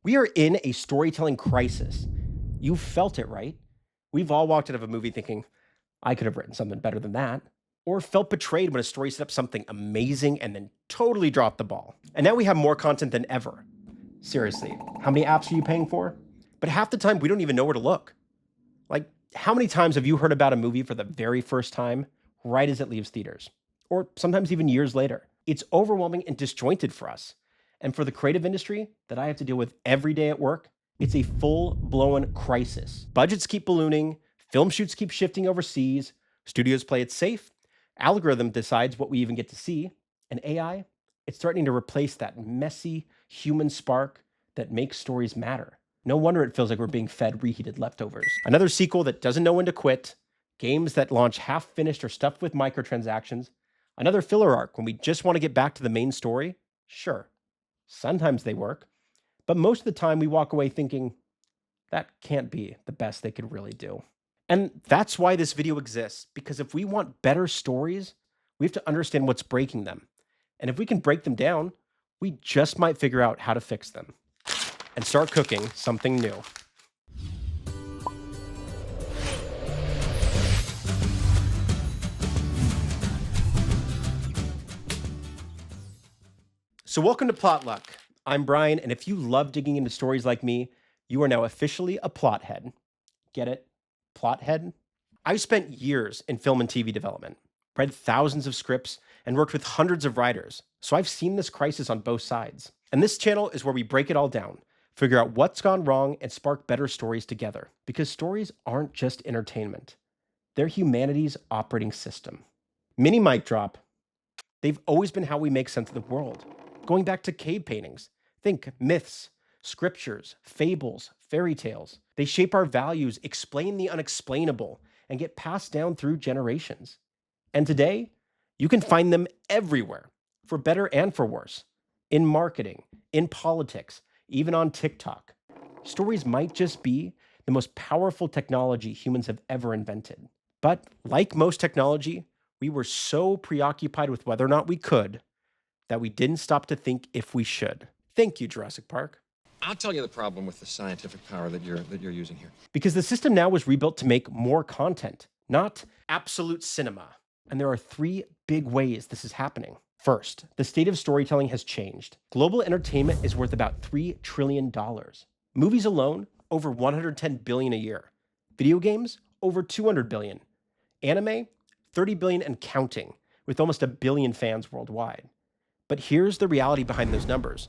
We are in a storytelling crisis. You felt it, right? We've all walked out of a movie thinking, I could have written something better than that. Or felt betrayed when a story set up something amazing and then totally dropped the ball. And now we have more content than ever. Seriously, how many apps are you paying for? But half the time, we don't even know where to look. Like, how many times have you heard about a movie for the very first time right as it leaves theaters? Or sometimes even years later. It's overwhelming and disjointed for us. And for the creative industry that I have to deal with every day at work, it's a full-blown crisis. Budgets keep ballooning, film shoots keep shifting overseas, studios play it safe, algorithm decides what we even get to see, and AI, it's threatening to replace that messy human spark that makes stories matter. No wonder it feels like we're being fed reheated leftovers. Another sequel that doesn't know when to quit, games that launch half-finished or stuffed with microtransactions, another filler arc when we just want to get back to the main story. Sure, sometimes they work, but most of the time we walk away thinking, that can't be the best they could really do. And that's why this video exists, because if we want better stories, we have to understand what's breaking them. And if we can break them down, we just might figure out how to fix them and start cooking something new. So welcome to Plot Luck. I'm Brian, and if you love digging into stories like me, you are now officially a plot head. Get it? Plot head? I've spent years in film and TV development, read thousands of scripts, and worked with hundreds of writers, so I've seen this crisis on both sides. And this channel is where we break it all down, figure out what's gone wrong, and spark better stories together. Because stories aren't just entertainment. They're humanity's operating system. Mini mic drop. They've always been how we make sense of the world. Going back to cave paintings, think myths, scriptures, fables, fairy tales. They shape our values, explain the unexplainable, and get passed down through generations. And today, you can find them everywhere, for better and for worse. In marketing, in politics, even on TikTok. Stories might just be the most powerful technology humans have ever invented. But like most technology, we were so preoccupied with whether or not we could that we didn't stop to think if we should. Thank you, Jurassic Park. I'll tell you the problem with the scientific power that you're using here. Because the system now was rebuilt to make more content, not absolute cinema. And there are three big ways this is happening. First, the state of storytelling has changed. Global entertainment is worth about $3 trillion. Movies alone, over 110 billion a year. Video games, over 200 billion. Anime, 30 billion and counting, with almost a billion fans worldwide. But here's the reality behind those numbers,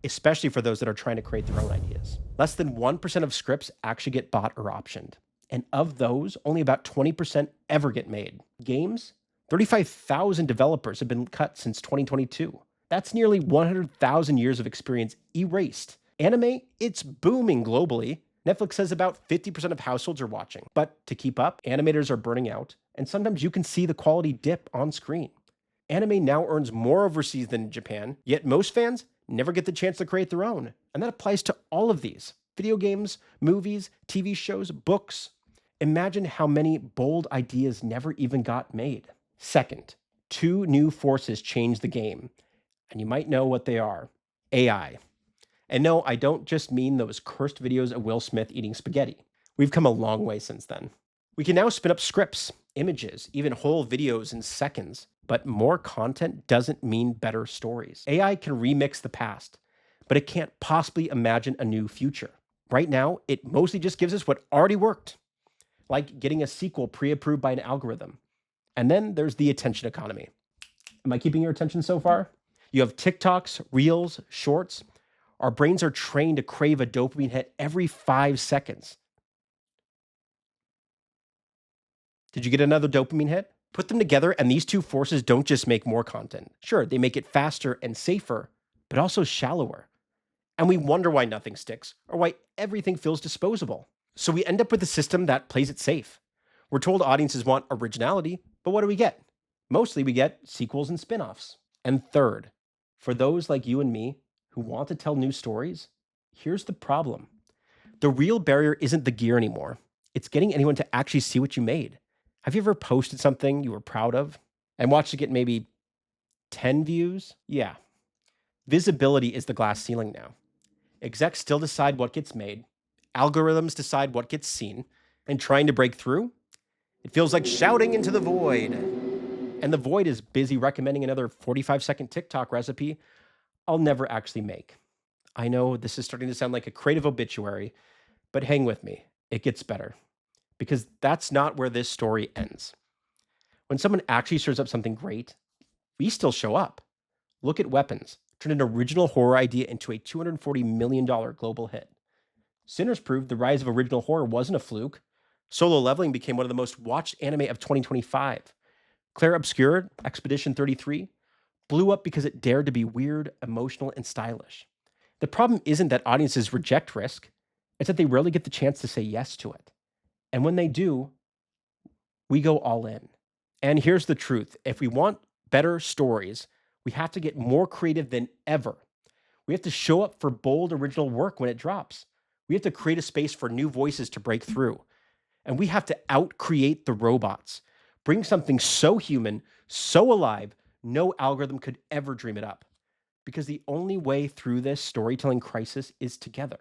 especially for those that are trying to create their own ideas. Less than 1% of scripts actually get bought or optioned. And of those, only about 20% ever get made. Games, 35,000 developers have been cut since 2022. That's nearly 100,000 years of experience erased. Anime, it's booming globally. Netflix says about 50% of households are watching. But to keep up, animators are burning out, and sometimes you can see the quality dip on screen. Anime now earns more overseas than in Japan, yet most fans never get the chance to create their own. And that applies to all of these. Video games, movies, TV shows, books. Imagine how many bold ideas never even got made. Second, two new forces change the game. And you might know what they are. AI. And no, I don't just mean those cursed videos of Will Smith eating spaghetti. We've come a long way since then. We can now spin up scripts, images, even whole videos in seconds. But more content doesn't mean better stories. AI can remix the past, but it can't possibly imagine a new future. Right now, it mostly just gives us what already worked, like getting a sequel pre-approved by an algorithm. And then there's the attention economy. Am I keeping your attention so far? You have TikToks, Reels, Shorts. Our brains are trained to crave a dopamine hit every 5 seconds. Did you get another dopamine hit? Put them together, and these two forces don't just make more content. Sure, they make it faster and safer, but also shallower. And we wonder why nothing sticks, or why everything feels disposable. So we end up with a system that plays it safe. We're told audiences want originality, but what do we get? Mostly we get sequels and spin-offs. And third, for those like you and me who want to tell new stories, here's the problem. The real barrier isn't the gear anymore. It's getting anyone to actually see what you made. Have you ever posted something you were proud of and watched it get maybe 10 views? Yeah. Visibility is the glass ceiling now. Execs still decide what gets made, algorithms decide what gets seen, and trying to break through, it feels like shouting into the void. And the void is busy recommending another 45-second TikTok recipe I'll never actually make. I know this is starting to sound like a creative obituary, but hang with me, it gets better. Because that's not where this story ends. When someone actually serves up something great, we still show up. Look at Weapons, turned an original horror idea into a $240 million global hit. Sinners proved the rise of original horror wasn't a fluke. Solo Leveling became one of the most watched anime of 2025. Claire Obscure, Expedition 33, blew up because it dared to be weird, emotional, and stylish. The problem isn't that audiences reject risk, it's that they rarely get the chance to say yes to it. And when they do, we go all in. And here's the truth. If we want better stories, we have to get more creative than ever. We have to show up for bold original work when it drops. We have to create a space for new voices to break through. And we have to out-create the robots. Bring something so human, so alive, no algorithm could ever dream it up. Because the only way through this storytelling crisis is together.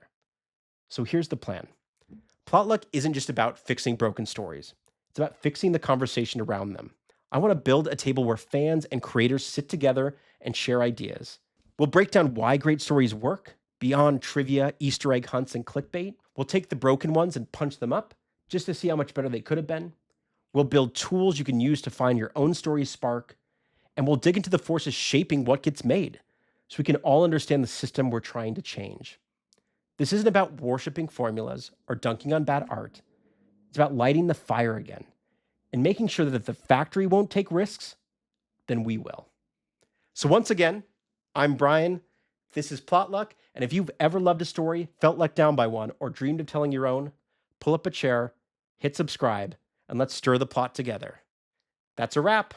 So here's the plan. Plotluck isn't just about fixing broken stories. It's about fixing the conversation around them. I want to build a table where fans and creators sit together and share ideas. We'll break down why great stories work, beyond trivia, Easter egg hunts, and clickbait. We'll take the broken ones and punch them up, just to see how much better they could have been. We'll build tools you can use to find your own story's spark, and we'll dig into the forces shaping what gets made, so we can all understand the system we're trying to change. This isn't about worshiping formulas or dunking on bad art. It's about lighting the fire again and making sure that if the factory won't take risks, then we will. So once again, I'm Brian. This is Plotluck. And if you've ever loved a story, felt let down by one, or dreamed of telling your own, pull up a chair, hit subscribe, and let's stir the plot together. That's a wrap.